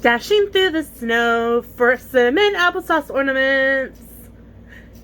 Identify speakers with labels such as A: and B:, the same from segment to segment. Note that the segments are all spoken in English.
A: Dashing through the snow for Cinnamon Applesauce Ornaments.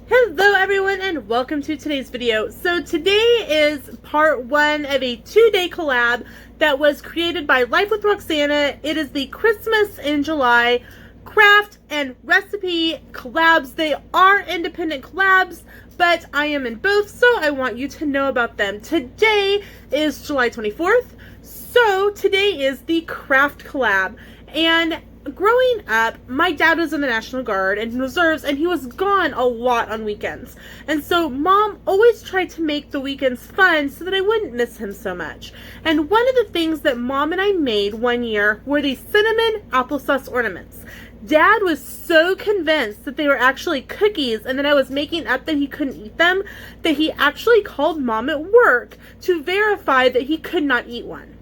A: Hello everyone and welcome to today's video. So today is part one of a 2-day collab that was created by Life with Roxanna. It is the Christmas in July craft and recipe collabs. They are independent collabs, but I am in both, so I want you to know about them. Today is July 24th, so today is the craft collab. And growing up, my dad was in the National Guard and reserves, and he was gone a lot on weekends. And so mom always tried to make the weekends fun so that I wouldn't miss him so much. And one of the things that mom and I made one year were these cinnamon applesauce ornaments. Dad was so convinced that they were actually cookies and that I was making up that he couldn't eat them, that he actually called mom at work to verify that he could not eat one.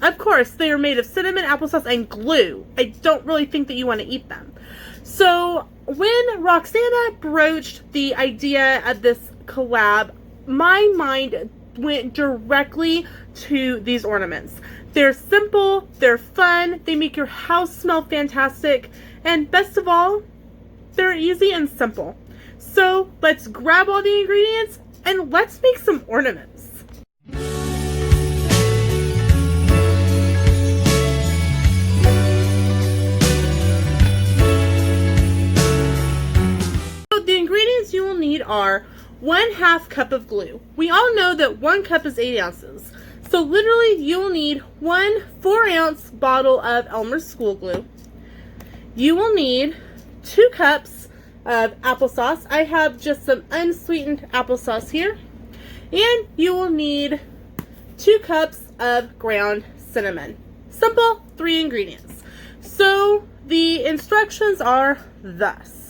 A: Of course, they are made of cinnamon, applesauce, and glue. I don't really think that you want to eat them. So when Roxanna broached the idea of this collab, my mind went directly to these ornaments. They're simple, they're fun, they make your house smell fantastic, and best of all, they're easy and simple. So let's grab all the ingredients and let's make some ornaments. You will need are 1/2 cup of glue. We all know that 1 cup is 8 ounces. So literally you will need 1 4-ounce bottle of Elmer's school glue. You will need 2 cups of applesauce. I have just some unsweetened applesauce here. And you will need 2 cups of ground cinnamon. Simple 3 ingredients. So the instructions are thus.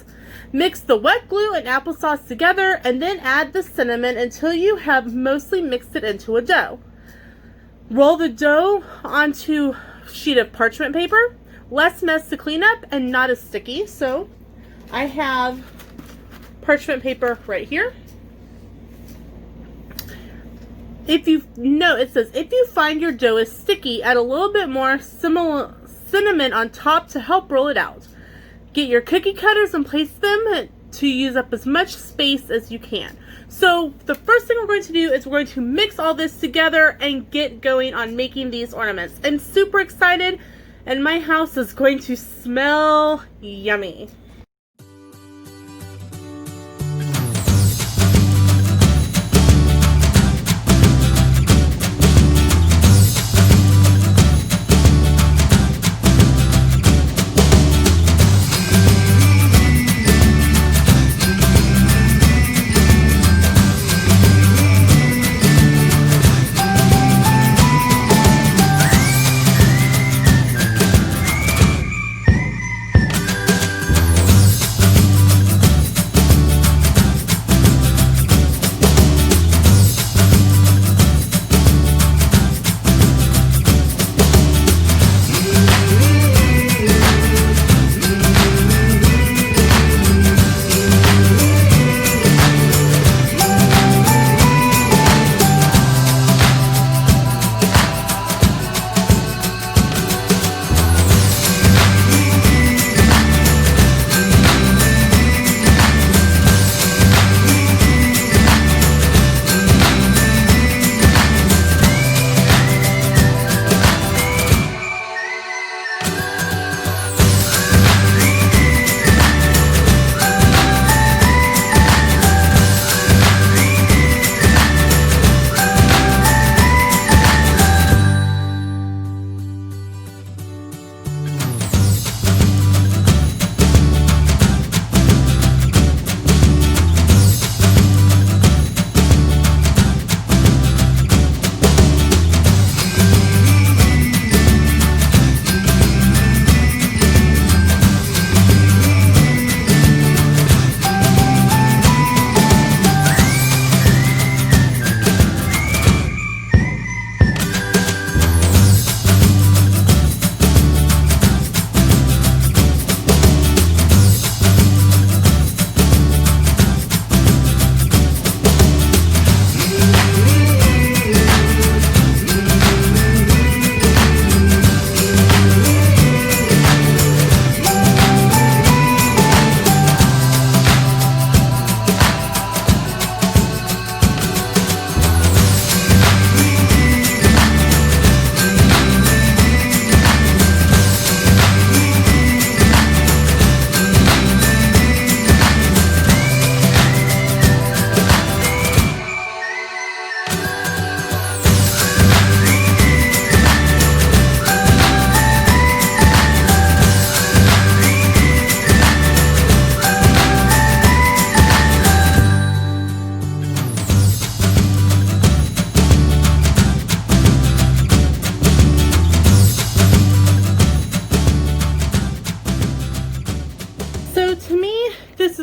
A: Mix the wet glue and applesauce together and then add the cinnamon until you have mostly mixed it into a dough. Roll the dough onto a sheet of parchment paper. Less mess to clean up and not as sticky. So I have parchment paper right here. If you know, it says if you find your dough is sticky, add a little bit more cinnamon on top to help roll it out. Get your cookie cutters and place them to use up as much space as you can. So the first thing we're going to do is we're going to mix all this together and get going on making these ornaments. I'm super excited and my house is going to smell yummy.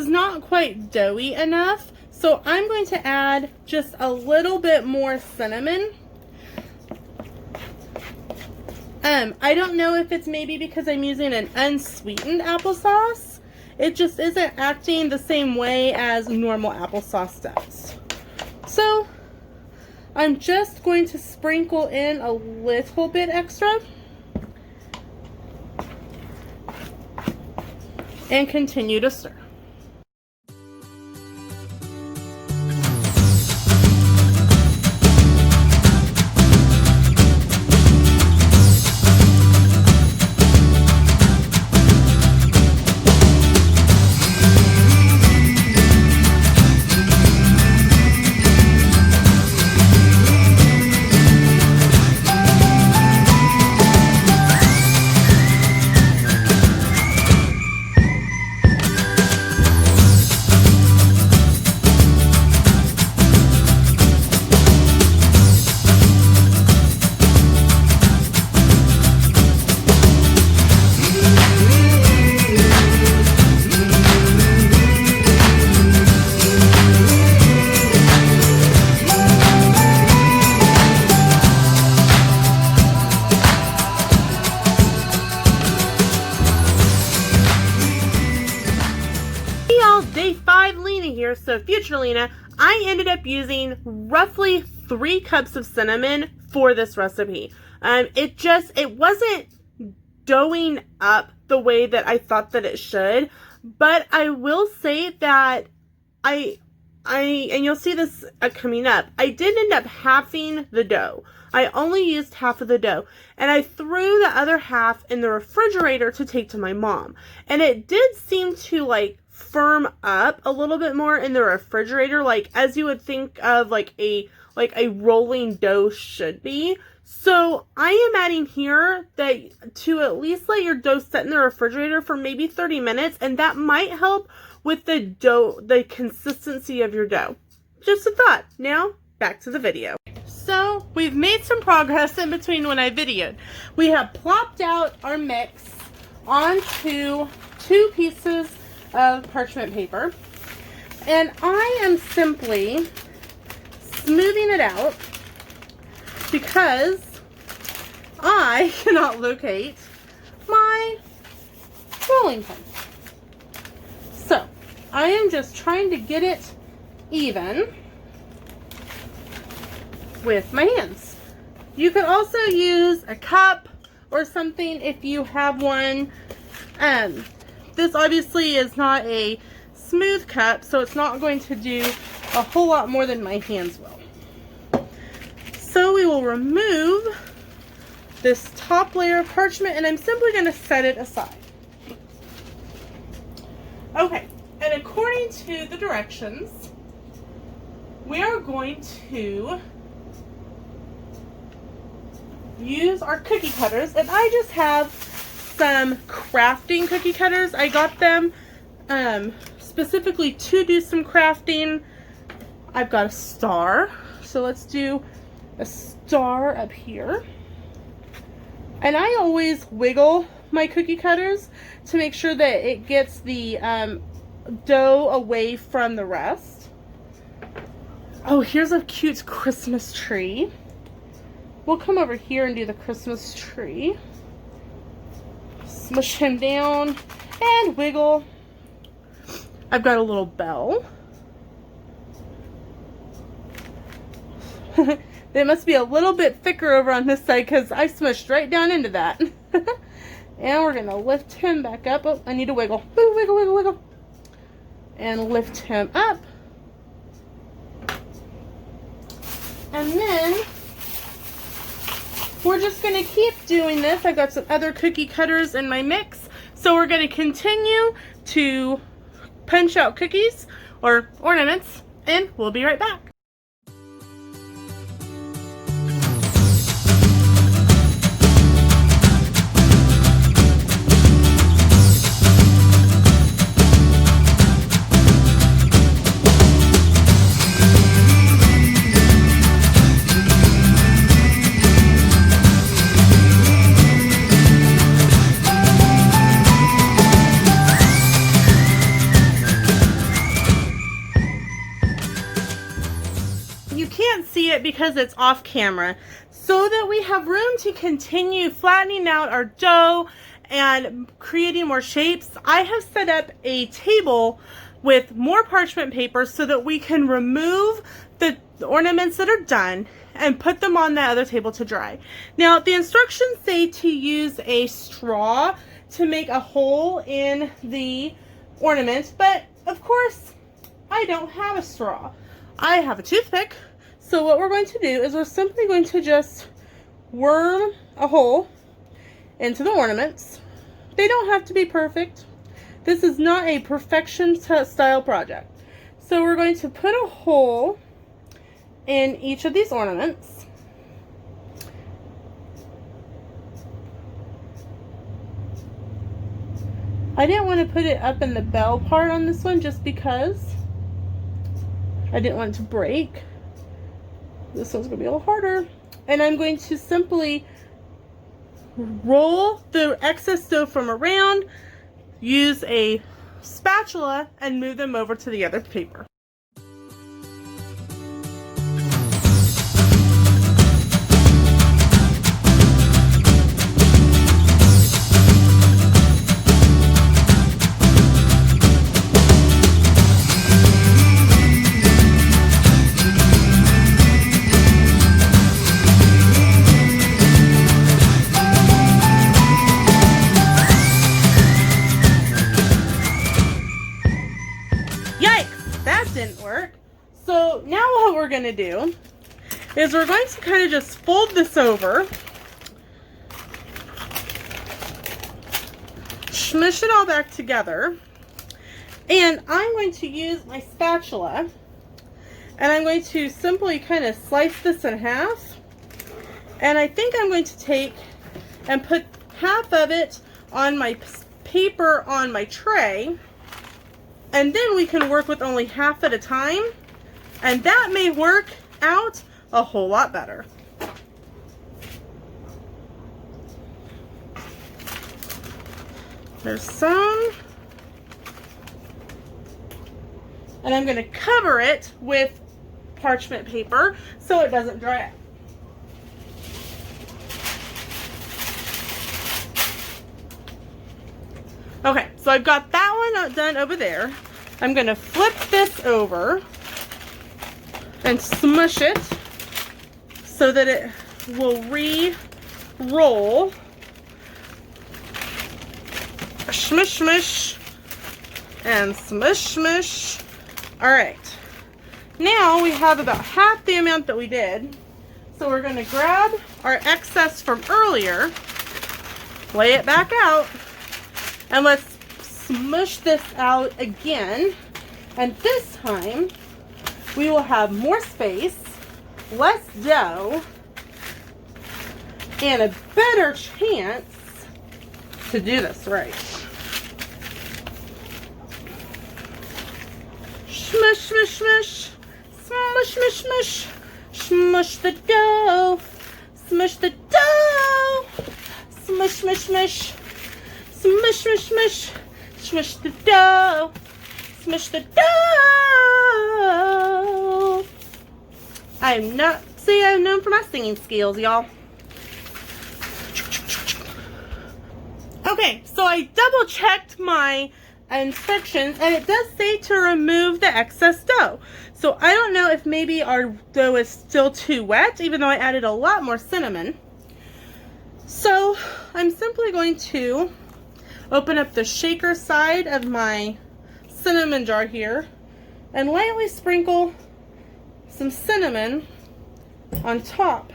A: is not quite doughy enough, so I'm going to add just a little bit more cinnamon. I don't know if it's maybe because I'm using an unsweetened applesauce. It just isn't acting the same way as normal applesauce does. So I'm just going to sprinkle in a little bit extra and continue to stir. Day 5 Lena here, so future Lena. I ended up using roughly 3 cups of cinnamon for this recipe. It wasn't doughing up the way that I thought that it should, but I will say that and you'll see this coming up, I did end up halving the dough. I only used half of the dough, and I threw the other half in the refrigerator to take to my mom. And it did seem to like firm up a little bit more in the refrigerator, like as you would think of like a rolling dough should be. So I am adding here that to at least let your dough set in the refrigerator for maybe 30 minutes, and that might help with the consistency of your dough. Just a thought. Now back to the video. So we've made some progress in between when I videoed. We have plopped out our mix onto 2 pieces of parchment paper, and I am simply smoothing it out because I cannot locate my rolling pin. So I am just trying to get it even with my hands. You could also use a cup or something if you have one. This obviously is not a smooth cup, so it's not going to do a whole lot more than my hands will. So we will remove this top layer of parchment, and I'm simply going to set it aside. Okay, and according to the directions, we are going to use our cookie cutters, and I just have some crafting cookie cutters. I got them specifically to do some crafting. I've got a star, so let's do a star up here. And I always wiggle my cookie cutters to make sure that it gets the dough away from the rest. Oh, here's a cute Christmas tree. We'll come over here and do the Christmas tree. Smush him down and wiggle. I've got a little bell. It must be a little bit thicker over on this side because I smushed right down into that. And we're going to lift him back up. Oh, I need to wiggle. Wiggle, wiggle, wiggle, wiggle. And lift him up. And then we're just going to keep doing this. I've got some other cookie cutters in my mix. So we're going to continue to punch out cookies or ornaments, and we'll be right back. it because it's off camera. So that we have room to continue flattening out our dough and creating more shapes, I have set up a table with more parchment paper so that we can remove the ornaments that are done and put them on the other table to dry. Now, the instructions say to use a straw to make a hole in the ornament, but of course, I don't have a straw. I have a toothpick. So what we're going to do is we're simply going to just worm a hole into the ornaments. They don't have to be perfect. This is not a perfection style project. So we're going to put a hole in each of these ornaments. I didn't want to put it up in the bell part on this one just because I didn't want it to break. This one's going to be a little harder. And I'm going to simply roll the excess dough from around, use a spatula, and move them over to the other paper. Didn't work. So now what we're going to do is we're going to kind of just fold this over, smush it all back together, and I'm going to use my spatula and I'm going to simply kind of slice this in half, and I think I'm going to take and put half of it on my paper on my tray. And then we can work with only half at a time, and that may work out a whole lot better. There's some. And I'm going to cover it with parchment paper so it doesn't dry out. Okay, so I've got that one done over there. I'm going to flip this over and smush it so that it will re-roll. Smush, smush, and smush, smush. All right. Now we have about half the amount that we did. So we're going to grab our excess from earlier, lay it back out, and let's smush this out again. And this time, we will have more space, less dough, and a better chance to do this right. Smush, smush, smush. Smush, smush, smush. Smush the dough. Smush the dough. Smush, smush, smush. Smush, smush, smush. Smush the dough. Smush the dough. I'm known for my singing skills, y'all. Okay, so I double checked my instructions and it does say to remove the excess dough. So I don't know if maybe our dough is still too wet, even though I added a lot more cinnamon. So I'm simply going to open up the shaker side of my cinnamon jar here and lightly sprinkle some cinnamon on top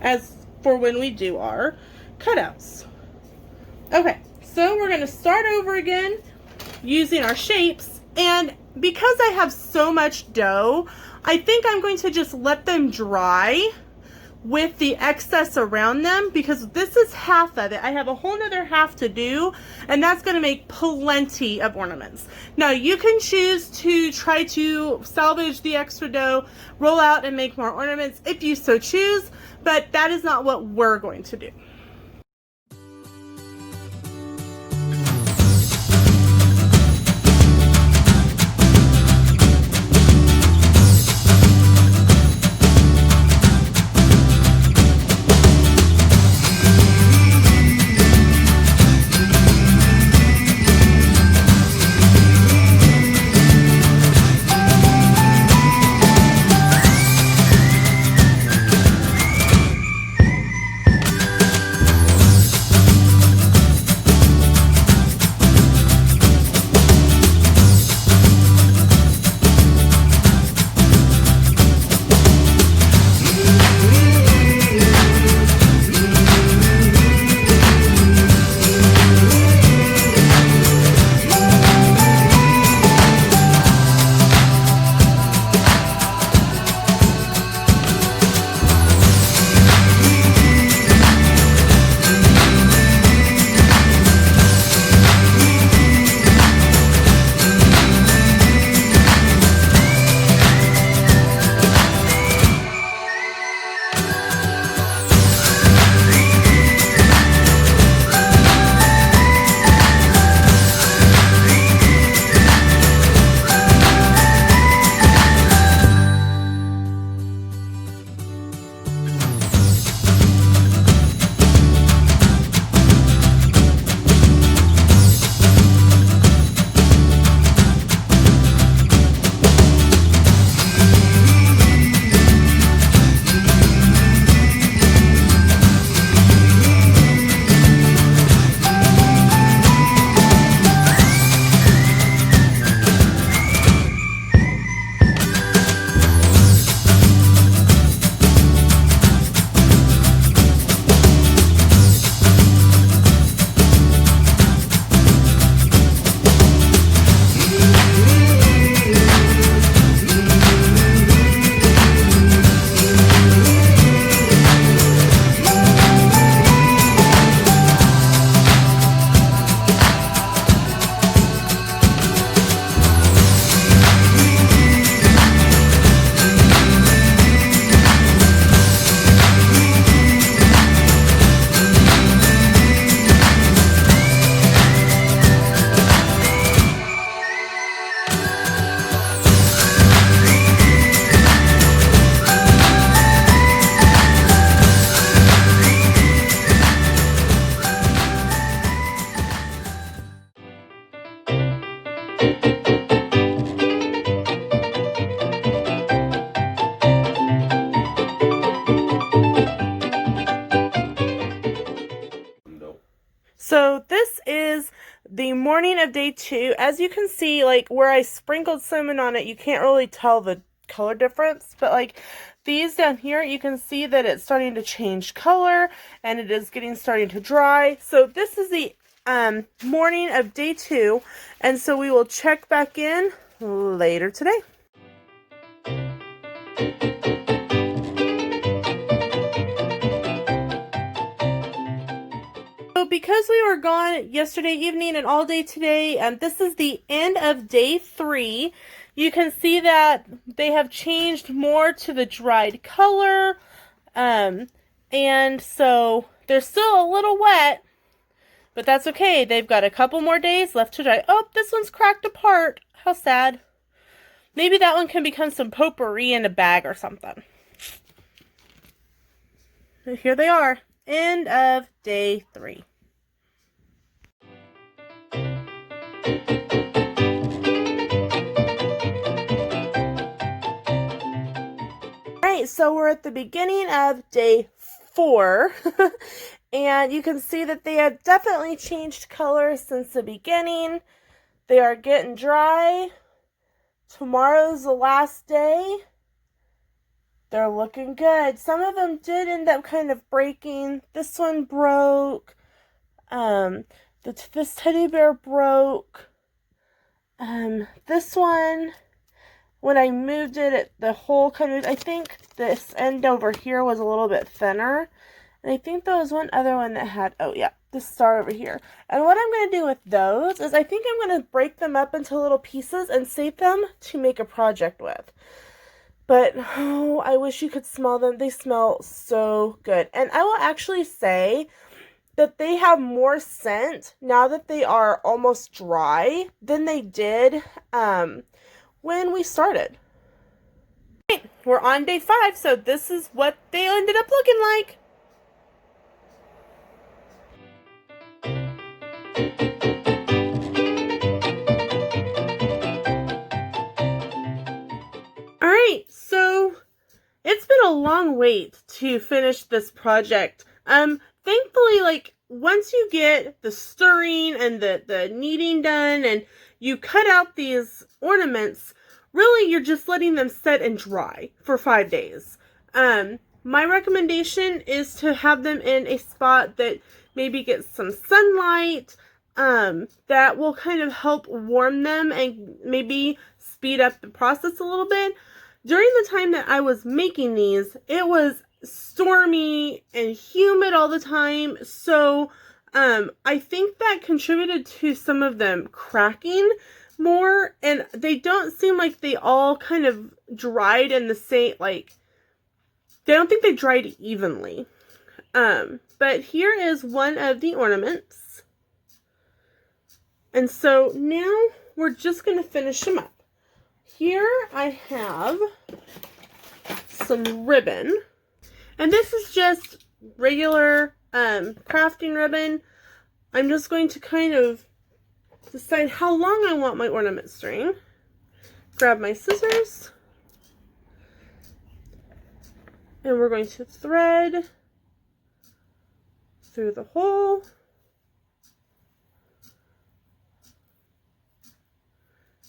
A: as for when we do our cutouts. Okay, so we're going to start over again using our shapes, and because I have so much dough, I think I'm going to just let them dry with the excess around them, because this is half of it. I have a whole nother half to do, and that's going to make plenty of ornaments. Now you can choose to try to salvage the extra dough, roll out and make more ornaments if you so choose, but that is not what we're going to do. So this is the morning of day 2. As you can see, like where I sprinkled cinnamon on it, you can't really tell the color difference, but like these down here, you can see that it's starting to change color and it is starting to dry. So this is the morning of day 2, and so we will check back in later today. So because we were gone yesterday evening and all day today, this is the end of day 3. You can see that they have changed more to the dried color, and so they're still a little wet, but that's okay. They've got a couple more days left to dry. Oh, this one's cracked apart. How sad. Maybe that one can become some potpourri in a bag or something. And here they are. End of day 3. Alright, so we're at the beginning of day 4. And you can see that they have definitely changed color since the beginning. They are getting dry. Tomorrow's the last day. They're looking good. Some of them did end up kind of breaking. This one broke. This teddy bear broke. This one, when I moved it, the hole kind of, I think this end over here was a little bit thinner. And I think there was one other one that had, oh yeah, this star over here. And what I'm going to do with those is I think I'm going to break them up into little pieces and save them to make a project with. But, oh, I wish you could smell them. They smell so good. And I will actually say that they have more scent now that they are almost dry than they did when we started. Okay, we're on day 5, so this is what they ended up looking like. Alright, so it's been a long wait to finish this project. Thankfully, like, once you get the stirring and the kneading done and you cut out these ornaments, really you're just letting them set and dry for 5 days. My recommendation is to have them in a spot that maybe gets some sunlight, that will kind of help warm them and maybe speed up the process a little bit. During the time that I was making these, it was stormy and humid all the time, so I think that contributed to some of them cracking more, and they don't seem like they all kind of dried in the same, like, they don't think they dried evenly. But here is one of the ornaments. And so now we're just going to finish them up. Here I have some ribbon. And this is just regular crafting ribbon. I'm just going to kind of decide how long I want my ornament string. Grab my scissors. And we're going to thread through the hole.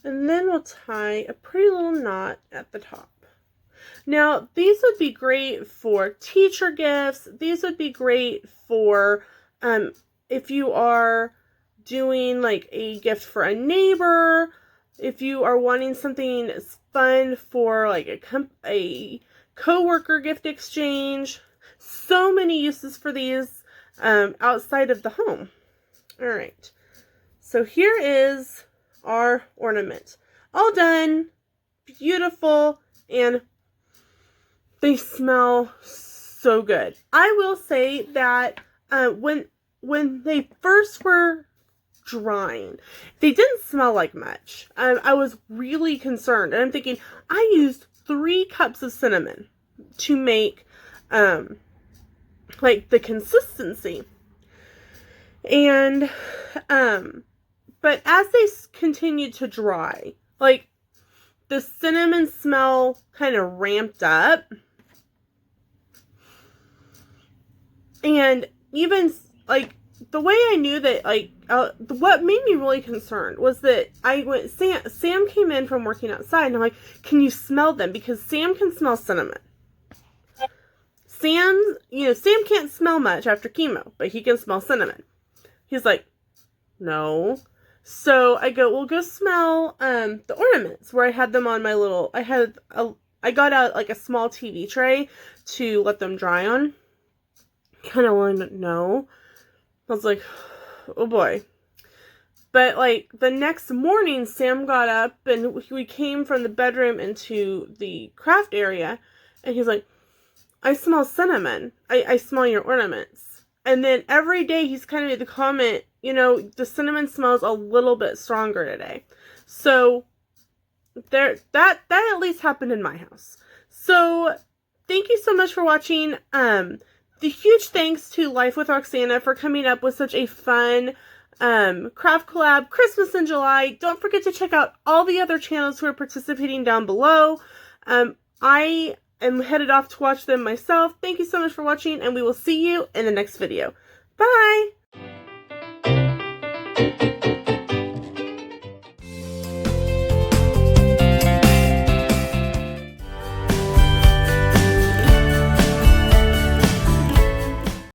A: And then we'll tie a pretty little knot at the top. Now, these would be great for teacher gifts. These would be great for if you are doing like a gift for a neighbor, if you are wanting something fun for like a co-worker gift exchange. So many uses for these outside of the home. All right, so here is our ornament. All done, beautiful, and they smell so good. I will say that when they first were drying, they didn't smell like much. I was really concerned, and I'm thinking, I used 3 cups of cinnamon to make like the consistency. And but as they continued to dry, like the cinnamon smell kind of ramped up. And even like the way I knew that, like, what made me really concerned was that Sam came in from working outside, and I'm like, can you smell them? Because Sam can smell cinnamon. Sam can't smell much after chemo, but he can smell cinnamon. He's like, no. So I go, well, go smell the ornaments, where I had them on my little, I got out like a small TV tray to let them dry on. Kind of wanted to know. I was like, oh boy. But like the next morning, Sam got up and we came from the bedroom into the craft area, and he's like, I smell cinnamon. I smell your ornaments. And then every day he's kind of made the comment, the cinnamon smells a little bit stronger today. So that at least happened in my house. So thank you so much for watching. The huge thanks to Life with Roxanna for coming up with such a fun craft collab, Christmas in July. Don't forget to check out all the other channels who are participating down below. I am headed off to watch them myself. Thank you so much for watching, and we will see you in the next video. Bye!